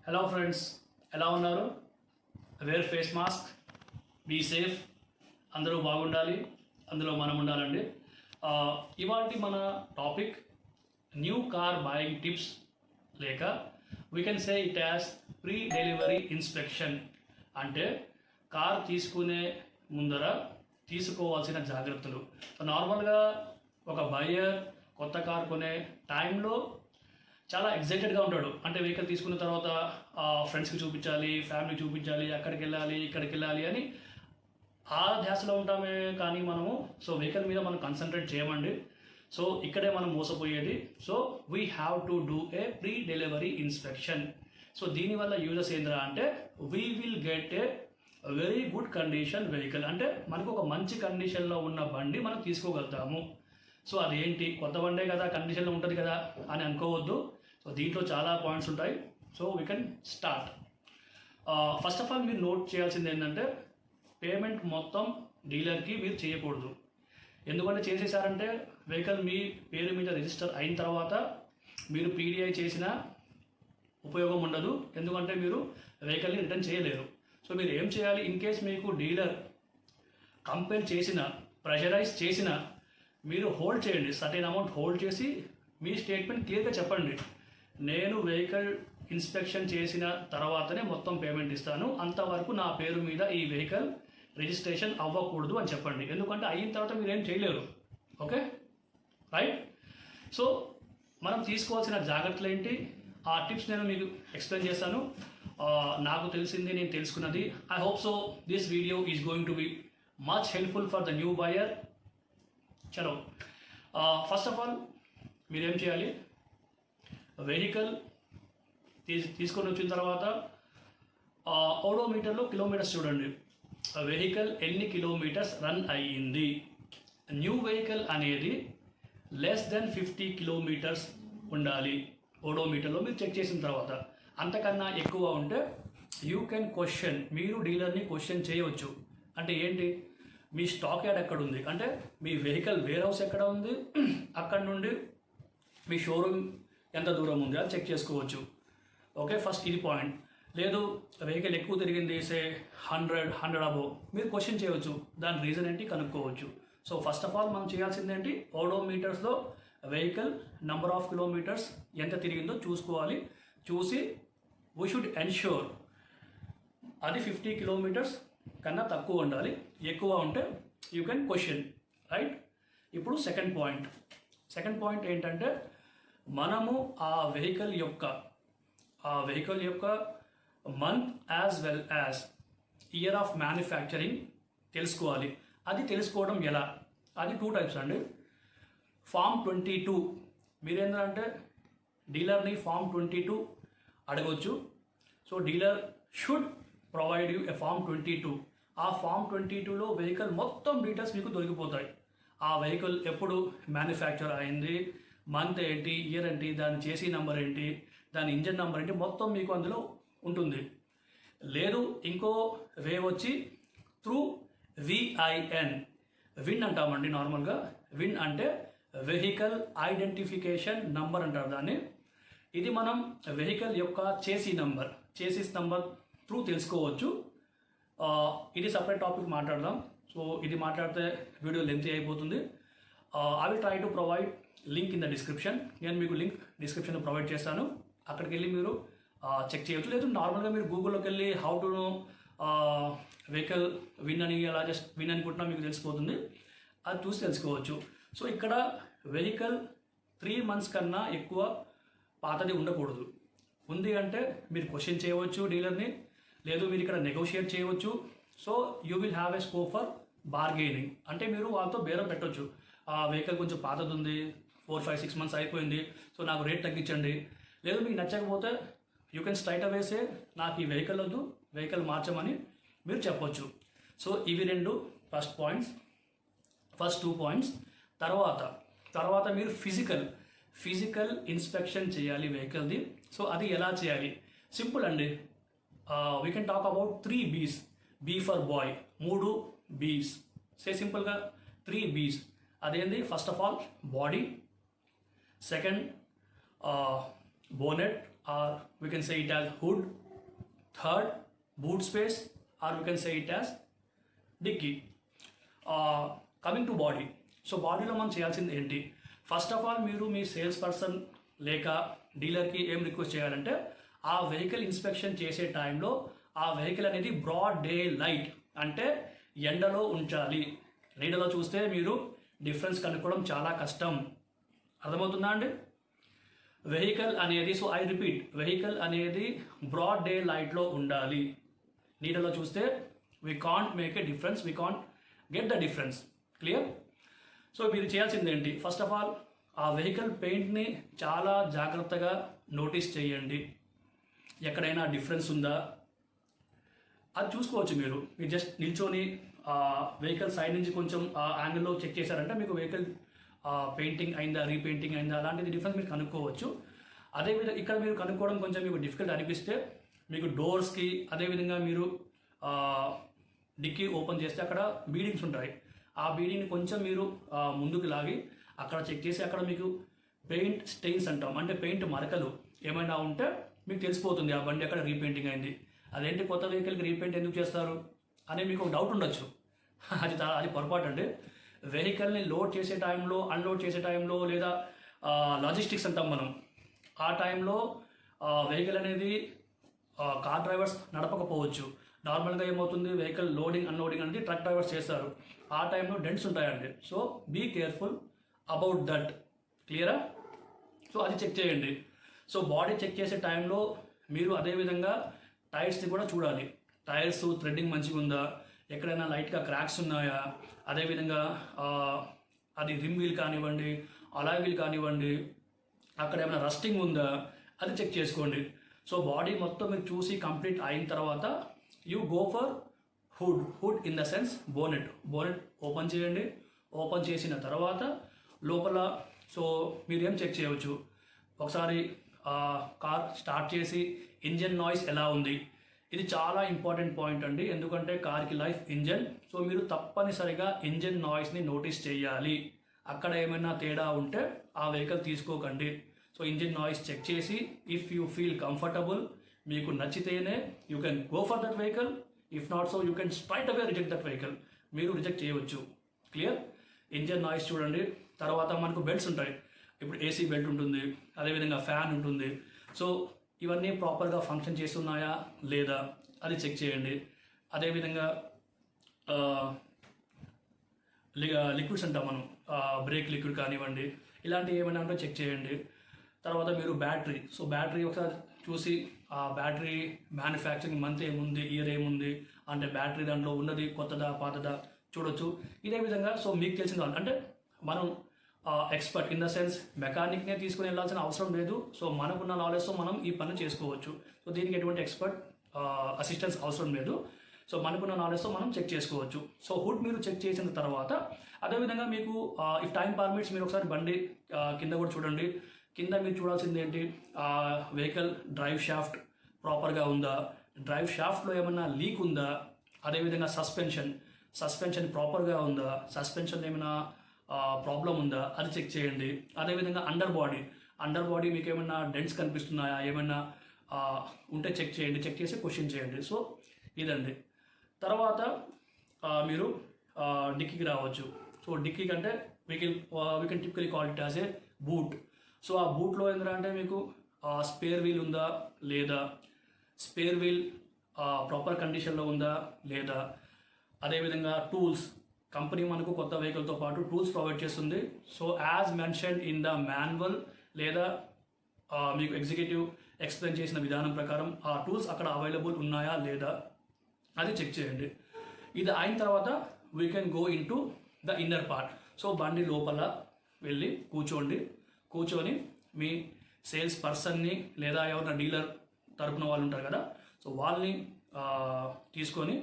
Hello friends, ఎలా ఉన్నారు? Wear face mask, be safe, అందరూ బాగుండాలి, అందులో మనం ఉండాలండి. ఇవాళ మన topic new car buying tips, లేక we can say it as pre delivery inspection. అంటే కార్ తీసుకునే ముందర తీసుకోవాల్సిన జాగ్రత్తలు. నార్మల్గా ఒక బయ్యర్ కొత్త కార్ కొనే టైంలో చాలా ఎగ్జైటెడ్గా ఉంటాడు. అంటే వెహికల్ తీసుకున్న తర్వాత ఫ్రెండ్స్కి చూపించాలి, ఫ్యామిలీ చూపించాలి, అక్కడికి వెళ్ళాలి, ఇక్కడికి వెళ్ళాలి అని ఆ ధ్యాసలో ఉంటామే. కానీ మనము వెహికల్ మీద మనం కాన్సన్ట్రేట్ చేయమండి. ఇక్కడే మనం మోసపోయేది. We have to do a pre delivery inspection. దీనివల్ల యూజెస్ ఏంద్రా అంటే we will get a very good condition vehicle. అంటే మనకు ఒక మంచి కండిషన్లో ఉన్న బండి మనం తీసుకోగలుగుతాము. అదేంటి, కొత్త బండే కదా, కండిషన్లో ఉంటుంది కదా అని అనుకోవద్దు. దీంట్లో చాలా పాయింట్స్ ఉంటాయి. We can start. First of all మీరు నోట్ చేయాల్సింది ఏంటంటే పేమెంట్ మొత్తం డీలర్కి మీరు చేయకూడదు. ఎందుకంటే చేసేసారంటే వెహికల్ మీ పేరు మీద రిజిస్టర్ అయిన తర్వాత మీరు పీడిఐ చేసిన ఉపయోగం ఉండదు. ఎందుకంటే మీరు వెహికల్ని రిటర్న్ చేయలేరు. మీరు ఏం చేయాలి, ఇన్ కేస్ మీకు డీలర్ కంపెల్ చేసిన, ప్రెషరైజ్ చేసిన, మీరు హోల్డ్ చేయండి. సర్టెన్ అమౌంట్ హోల్డ్ చేసి మీ స్టేట్మెంట్ క్లియర్గా చెప్పండి. నేను వెహికల్ ఇన్స్పెక్షన్ చేసిన తర్వాతనే మొత్తం పేమెంట్ ఇస్తాను, అంతవరకు నా పేరు మీద ఈ వెహికల్ రిజిస్ట్రేషన్ అవ్వకూడదు అని చెప్పండి. ఎందుకంటే అయిన తర్వాత మీరు ఏం చేయలేరు. Okay, right. మనం తీసుకోవాల్సిన జాగ్రత్తలు ఏంటి, ఆ టిప్స్ నేను మీకు ఎక్స్ప్లెయిన్ చేస్తాను. నాకు తెలిసింది, నేను తెలుసుకున్నది. I hope so this video is going to be much helpful for the new buyer. చలో, ఫస్ట్ ఆఫ్ ఆల్ మీరేం చేయాలి, వెహికల్ తీసుకొని వచ్చిన తర్వాత ఓడోమీటర్లో కిలోమీటర్స్ చూడండి. వెహికల్ ఎన్ని కిలోమీటర్స్ రన్ అయ్యింది. న్యూ వెహికల్ అనేది లెస్ దెన్ 50 కిలోమీటర్స్ ఉండాలి ఓడోమీటర్లో మీరు చెక్ చేసిన తర్వాత. అంతకన్నా ఎక్కువ ఉంటే యూ కెన్ క్వశ్చన్, మీరు డీలర్ని క్వశ్చన్ చేయవచ్చు. అంటే ఏంటి, మీ స్టాక్ యార్డ్ ఎక్కడ ఉంది, అంటే మీ వెహికల్ వేర్ హౌస్ ఎక్కడ ఉంది, అక్కడ నుండి మీ షోరూమ్ ఎంత దూరం ఉంది అది చెక్ చేసుకోవచ్చు. ఓకే, ఫస్ట్ ఇది పాయింట్. లేదు వెహికల్ ఎక్కువ తిరిగింది, సే 100 అబోవ్, మీరు క్వశ్చన్ చేయవచ్చు, దాని రీజన్ ఏంటి కనుక్కోవచ్చు. ఫస్ట్ ఆఫ్ ఆల్ మనం చేయాల్సింది ఏంటి, ఓడోమీటర్స్లో వెహికల్ నంబర్ ఆఫ్ కిలోమీటర్స్ ఎంత తిరిగిందో చూసుకోవాలి. చూసి వీ షుడ్ ఎన్ష్యూర్ అది 50 కిలోమీటర్స్ కన్నా తక్కువ ఉండాలి. ఎక్కువ ఉంటే యూ కెన్ క్వశ్చన్, రైట్. ఇప్పుడు సెకండ్ పాయింట్ ఏంటంటే మనము ఆ వెహికల్ యొక్క month as well as year of manufacturing తెలుసుకోవాలి. అది తెలుసుకోవడం ఎలా, అది 2 టైప్స్ అండి. ఫామ్ 22 మీరేంటంటే డీలర్ని ఫామ్ 22 అడగవచ్చు. Dealer should provide you a form 22. ఆ ఫామ్ 22లో వెహికల్ మొత్తం డీటెయిల్స్ మీకు దొరికిపోతాయి. ఆ వెహికల్ ఎప్పుడు మ్యానుఫ్యాక్చర్ అయింది, మంత్ ఏంటి, ఇయర్ ఏంటి, దాని చేసీ నెంబర్ ఏంటి, దాని ఇంజన్ నెంబర్ ఏంటి, మొత్తం మీకు అందులో ఉంటుంది. లేదు ఇంకో వే వచ్చి త్రూ విఐఎన్, విన్ అంటామండి నార్మల్గా. విన్ అంటే వెహికల్ ఐడెంటిఫికేషన్ నంబర్ అంటారు దాన్ని. ఇది మనం వెహికల్ యొక్క చేసిస్ నంబర్ త్రూ తెలుసుకోవచ్చు. ఇది సపరేట్ టాపిక్ మాట్లాడదాం. ఇది మాట్లాడితే వీడియో లెంతీ అయిపోతుంది. I will try to provide link in the description. నేను మీకు లింక్ డిస్క్రిప్షన్లో ప్రొవైడ్ చేస్తాను. అక్కడికి వెళ్ళి మీరు చెక్ చేయవచ్చు. లేదు నార్మల్గా మీరు గూగుల్లోకి వెళ్ళి how to know vehicle win అని, అలా జస్ట్ విన్ అనుకుంటున్నా మీకు తెలిసిపోతుంది. అది చూసి తెలుసుకోవచ్చు. ఇక్కడ వెహికల్ 3 months కన్నా ఎక్కువ పాతది ఉండకూడదు. ఉంది అంటే మీరు క్వశ్చన్ చేయవచ్చు డీలర్ని, లేదు మీరు ఇక్కడ నెగోషియేట్ చేయవచ్చు. You will have a scope for bargaining. అంటే మీరు వాళ్ళతో బేరం పెట్టవచ్చు. ఆ వెహికల్ కొంచెం పాతది ఉంది, 4, 5, 6 months అయిపోయింది, నాకు రేట్ తగ్గించండి. లేదు మీకు నచ్చకపోతే యూ కెన్ స్ట్రైట్ అవే సే నాకు ఈ వెహికల్ వద్దు, వెహికల్ మార్చమని మీరు చెప్పొచ్చు. ఇవి 2 ఫస్ట్ 2 పాయింట్స్. తర్వాత మీరు ఫిజికల్ ఇన్స్పెక్షన్ చేయాలి వెహికల్ది. అది ఎలా చేయాలి, సింపుల్ అండి. We can talk about 3 B's. B for boy, 3 B's. సింపుల్గా 3 B's. అదేంది, first of all body, second bonnet, or we can say it as hood. Third, boot space, or we can say it as dicky. Coming to body. So బాడీలో మనం చేయాల్సింది ఏంటి? First of all మీరు మీ sales person లేక డీలర్కి ఏం request చేయాలంటే ఆ vehicle inspection చేసే టైంలో ఆ వెహికల్ అనేది బ్రాడ్ డే లైట్ అంటే ఎండలో ఉంచాలి. నీడలో చూస్తే మీరు డిఫరెన్స్ కనుక్కోవడం చాలా కష్టం. అర్థమవుతుందా అండి? వెహికల్ అనేది, సో ఐ రిపీట్, వెహికల్ అనేది బ్రాడ్ డే లైట్లో ఉండాలి. నీడలో చూస్తే we can't make a difference, we can't get the difference. Clear? So మీరు చేయాల్సింది ఏంటి? ఫస్ట్ ఆఫ్ ఆల్ ఆ వెహికల్ పెయింట్ని చాలా జాగ్రత్తగా నోటీస్ చేయండి. ఎక్కడైనా డిఫరెన్స్ ఉందా అది చూసుకోవచ్చు. మీరు జస్ట్ నిల్చొని వెహికల్ సైడ్ నుంచి కొంచెం యాంగిల్లో చెక్ చేశారంటే మీకు వెహికల్ పెయింటింగ్ అయిందా, రీపెయింటింగ్ అయిందా, అలాంటిది డిఫరెన్స్ మీరు కనుక్కోవచ్చు. అదేవిధంగా ఇక్కడ మీరు కనుక్కోవడం కొంచెం మీకు డిఫికల్ట్ అనిపిస్తే మీకు డోర్స్కి, అదేవిధంగా మీరు డిక్కీ ఓపెన్ చేస్తే అక్కడ బీడింగ్స్ ఉంటాయి. ఆ బీడింగ్ని కొంచెం మీరు ముందుకు లాగి అక్కడ చెక్ చేసి అక్కడ మీకు పెయింట్ స్టెయిన్స్ అంటాం, అంటే పెయింట్ మరకలు ఏమైనా ఉంటే మీకు తెలిసిపోతుంది ఆ బండి అక్కడ రీపెయింటింగ్ అయింది. అదేంటి కొత్త వెహికల్కి రీపెయింట్ ఎందుకు చేస్తారు అని మీకు ఒక డౌట్ ఉండొచ్చు. అది పొరపాటు అండి. వెహికల్ని లోడ్ చేసే టైంలో, అన్లోడ్ చేసే టైంలో, లేదా లాజిస్టిక్స్ అంటాం మనం, ఆ టైంలో వెహికల్ అనేది కార్ డ్రైవర్స్ నడపకపోవచ్చు. నార్మల్గా ఏమవుతుంది, వెహికల్ లోడింగ్ అన్లోడింగ్ అనేది ట్రక్ డ్రైవర్స్ చేస్తారు. ఆ టైంలో డెంట్స్ ఉంటాయండి. So be careful about that. క్లియరా? సో అది చెక్ చేయండి. సో బాడీ చెక్ చేసే టైంలో మీరు అదేవిధంగా టైర్స్ని కూడా చూడాలి. టైర్స్ థ్రెడ్డింగ్ మంచిగా ఉందా, ఎక్కడైనా లైట్గా క్రాక్స్ ఉన్నాయా, అదేవిధంగా అది రిమ్ వీల్ కానివ్వండి, అలాయ్ వీల్ కానివ్వండి, అక్కడ ఏమైనా రస్టింగ్ ఉందా అది చెక్ చేసుకోండి. సో బాడీ మొత్తం మీరు చూసి కంప్లీట్ అయిన తర్వాత you go for hood in the sense bonnet open చేయండి. ఓపెన్ చేసిన తర్వాత లోపల సో మీరు ఏం చెక్ చేయవచ్చు, ఒకసారి కార్ స్టార్ట్ చేసి ఇంజన్ నాయిస్ ఎలా ఉంది. ఇది చాలా ఇంపార్టెంట్ పాయింట్ అండి, ఎందుకంటే కార్కి లైఫ్ ఇంజన్. సో మీరు తప్పనిసరిగా ఇంజన్ నాయిస్ని నోటీస్ చేయాలి. అక్కడ ఏమైనా తేడా ఉంటే ఆ వెహికల్ తీసుకోకండి. సో ఇంజిన్ నాయిస్ చెక్ చేసి ఇఫ్ యూ ఫీల్ కంఫర్టబుల్, మీకు నచ్చితేనే you can go for that vehicle. If not so you can straight away reject that vehicle. మీరు రిజెక్ట్ చేయవచ్చు. క్లియర్? ఇంజిన్ నాయిస్ చూడండి. తర్వాత మనకు బెల్ట్స్ ఉంటాయి. ఇప్పుడు ఏసీ బెల్ట్ ఉంటుంది, అదేవిధంగా ఫ్యాన్ ఉంటుంది. సో ఇవన్నీ ప్రాపర్గా ఫంక్షన్ చేస్తున్నాయా లేదా అది చెక్ చేయండి. అదేవిధంగా లిక్విడ్స్ అంటాం మనం, బ్రేక్ లిక్విడ్ కానివ్వండి, ఇలాంటివి ఏమైనా ఉంటే చెక్ చేయండి. తర్వాత మీరు బ్యాటరీ, సో బ్యాటరీ ఒకసారి చూసి ఆ బ్యాటరీ మ్యానుఫ్యాక్చరింగ్ మంత్ ఏముంది, ఇయర్ ఏముంది, అంటే బ్యాటరీ దాంట్లో ఉన్నది కొత్తదా పాతదా చూడొచ్చు. ఇదే విధంగా సో మీకు తెలిసిన అంటే మనం ఎక్స్పర్ట్ ఇన్ ద సెన్స్ మెకానిక్నే తీసుకుని వెళ్ళాల్సిన అవసరం లేదు. సో మనకున్న నాలెడ్జ్తో మనం ఈ పని చేసుకోవచ్చు. సో దీనికి ఎటువంటి ఎక్స్పర్ట్ అసిస్టెన్స్ అవసరం లేదు. సో మనకున్న నాలెడ్జ్తో మనం చెక్ చేసుకోవచ్చు. సో హుడ్ మీరు చెక్ చేసిన తర్వాత అదేవిధంగా మీకు ఇఫ్ టైం పర్మిట్స్ మీరు ఒకసారి బండి కింద కూడా చూడండి. కింద మీరు చూడాల్సింది ఏంటి, వెహికల్ డ్రైవ్ షాఫ్ట్ ప్రాపర్గా ఉందా, డ్రైవ్ షాఫ్ట్లో ఏమన్నా లీక్ ఉందా, అదేవిధంగా సస్పెన్షన్ ప్రాపర్గా ఉందా, సస్పెన్షన్ ఏమైనా ప్రాబ్లం ఉందా అది చెక్ చేయండి. అదేవిధంగా అండర్ బాడీ మీకు ఏమైనా డెంట్స్ కనిపిస్తున్నాయా, ఏమైనా ఉంటే చెక్ చేయండి. చెక్ చేసి క్వశ్చన్ చేయండి. సో ఇదండి. తర్వాత మీరు డిక్కీకి రావచ్చు. సో డిక్కీ కంటే we can typically call it as a boot. So ఆ బూట్లో ఏంటంటే మీకు స్పేర్ వీల్ ఉందా లేదా, స్పేర్ వీల్ ప్రాపర్ కండిషన్లో ఉందా లేదా, అదేవిధంగా టూల్స్, కంపెనీ మనకు కొత్త వెహికల్తో పాటు టూల్స్ ప్రొవైడ్ చేస్తుంది. So as mentioned in the manual లేదా మీకు ఎగ్జిక్యూటివ్ ఎక్స్ప్లెయిన్ చేసిన విధానం ప్రకారం ఆ టూల్స్ అక్కడ అవైలబుల్ ఉన్నాయా లేదా అది చెక్ చేయండి. ఇది అయిన తర్వాత we can go in to the inner part. So బండి లోపల వెళ్ళి కూర్చొని మీ సేల్స్ పర్సన్ని లేదా ఎవరైనా డీలర్ తరపున వాళ్ళు ఉంటారు కదా, సో వాళ్ళని తీసుకొని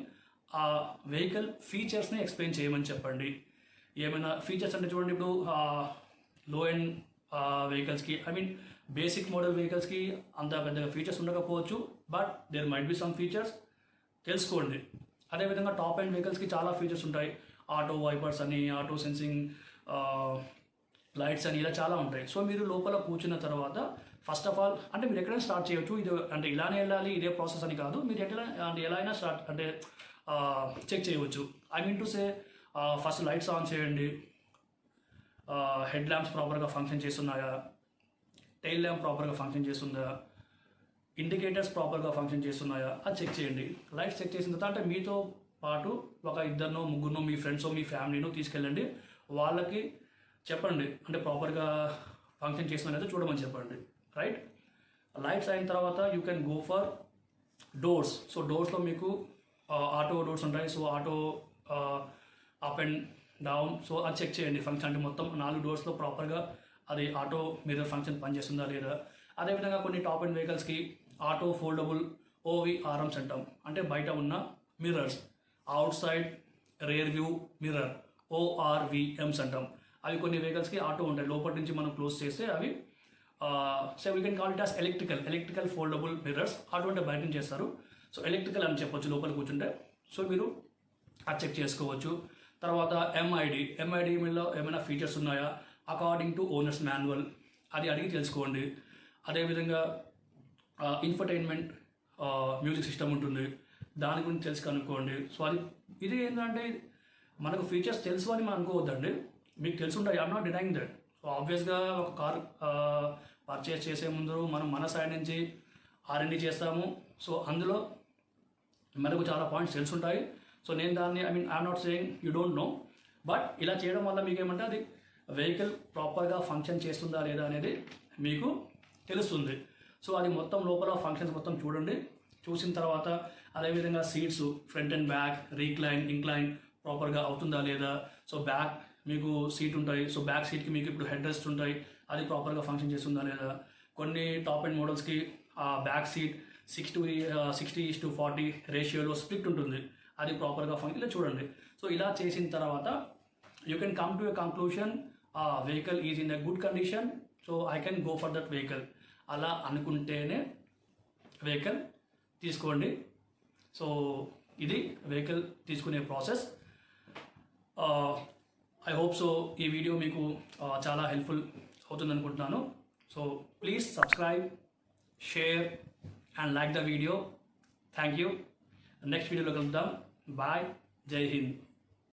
ఆ వెహికల్ ఫీచర్స్ని ఎక్స్ప్లెయిన్ చేయమని చెప్పండి. ఏమైనా ఫీచర్స్ అంటే చూడండి, ఇప్పుడు లో ఎండ్ వెహికల్స్కి, ఐ మీన్ బేసిక్ మోడల్ వెహికల్స్కి అంత పెద్దగా ఫీచర్స్ ఉండకపోవచ్చు, but there might be some features, తెలుసుకోండి. అదేవిధంగా టాప్ ఎండ్ వెహికల్స్కి చాలా ఫీచర్స్ ఉంటాయి. ఆటో వైపర్స్ అని, ఆటో సెన్సింగ్ లైట్స్ అని, ఇలా చాలా ఉంటాయి. సో మీరు లోపల కూర్చున్న తర్వాత ఫస్ట్ ఆఫ్ ఆల్ అంటే మీరు ఎక్కడైనా స్టార్ట్ చేయొచ్చు. ఇది అంటే ఇలానే వెళ్ళాలి ఇదే ప్రాసెస్ అని కాదు, మీరు ఎట్లా అంటే ఎలా అయినా స్టార్ట్ అంటే చెక్ చేయవచ్చు. I mean to say first lights on చేయండి, హెడ్ ల్యాంప్స్ ప్రాపర్గా ఫంక్షన్ చేస్తున్నాయా, టైల్ ల్యాంప్ ప్రాపర్గా ఫంక్షన్ చేస్తుందా, ఇండికేటర్స్ ప్రాపర్గా ఫంక్షన్ చేస్తున్నాయా అది చెక్ చేయండి. లైట్స్ చెక్ చేసిన తర్వాత అంటే మీతో పాటు ఒక ఇద్దరినో ముగ్గురునో మీ ఫ్రెండ్స్ మీ ఫ్యామిలీనో తీసుకెళ్ళండి, వాళ్ళకి చెప్పండి అంటే ప్రాపర్గా ఫంక్షన్ చేస్తుందనేది చూడమని చెప్పండి, రైట్. లైట్స్ అయిన తర్వాత you can go for doors. So డోర్స్లో మీకు ఆటో డోర్స్ ఉంటాయి. So auto up and down, so అది చెక్ చేయండి ఫంక్షన్ అంటే మొత్తం 4 డోర్స్లో ప్రాపర్గా అది ఆటో మిర్రర్ ఫంక్షన్ పనిచేస్తుందా లేదా. అదేవిధంగా కొన్ని టాప్ అండ్ వెహికల్స్కి ఆటో ఫోల్డబుల్ ఓవిఆర్ఎమ్స్ అంటాం, అంటే బయట ఉన్న mirrors, out side rear view mirror ORVMs అంటాం. అవి కొన్ని వెహికల్స్కి ఆటో ఉంటాయి, లోపల నుంచి మనం క్లోజ్ చేస్తే అవి so we can call it as electrical foldable mirrors. Auto అంటే బయట నుంచి చేస్తారు, సో ఎలక్ట్రికల్ అని చెప్పొచ్చు లోపల కూర్చుంటే. సో మీరు అది చెక్ చేసుకోవచ్చు. తర్వాత ఎంఐడిలో ఏమైనా ఫీచర్స్ ఉన్నాయా అకార్డింగ్ టు ఓనర్స్ మాన్యువల్ అది అడిగి తెలుసుకోండి. అదేవిధంగా ఇన్ఫర్టైన్మెంట్ మ్యూజిక్ సిస్టమ్ ఉంటుంది, దాని గురించి తెలిసి కనుక్కోండి. సో ఇది ఏంటంటే మనకు ఫీచర్స్ తెలుసు అని మనం అనుకోవద్దండి, మీకు తెలిసి ఉంటాయి, I'm not denying that. So ఆబ్వియస్గా ఒక కార్ పర్చేస్ చేసే ముందు మనం మన సైడ్ నుంచి R&D చేస్తాము. సో అందులో మనకు చాలా పాయింట్స్ తెలిసి ఉంటాయి. సో నేను దాన్ని I'm not saying you don't know, but ఇలా చేయడం వల్ల మీకు ఏమంటే అది వెహికల్ ప్రాపర్గా ఫంక్షన్ చేస్తుందా లేదా అనేది మీకు తెలుస్తుంది. సో అది మొత్తం లోపల ఫంక్షన్స్ మొత్తం చూడండి. చూసిన తర్వాత అదేవిధంగా seats front and back, recline, incline ప్రాపర్గా అవుతుందా లేదా. సో బ్యాక్ మీకు సీట్ ఉంటాయి, సో బ్యాక్ సీట్కి మీకు ఇప్పుడు హెడ్ రెస్ట్ ఉంటాయి, అది ప్రాపర్గా ఫంక్షన్ చేస్తుందా లేదా. కొన్ని టాప్ అండ్ మోడల్స్కి బ్యాక్ సీట్ 60:40 రేషియోలో స్ప్లిట్ ఉంటుంది, అది ప్రాపర్గా ఫంక్షన్ ఇలా చూడండి. సో ఇలా చేసిన తర్వాత you can come to a conclusion vehicle is in a good condition, so I can go for that vehicle. అలా అనుకుంటేనే వెహికల్ తీసుకోండి. సో ఇది వెహికల్ తీసుకునే ప్రాసెస్. ఐ హోప్ సో ఈ వీడియో మీకు చాలా హెల్ప్ఫుల్ అవుతుంది అనుకుంటున్నాను. So please subscribe, share and like the video. Thank you. Next వీడియోలో కలుద్దాం. బాయ్, జై హింద్.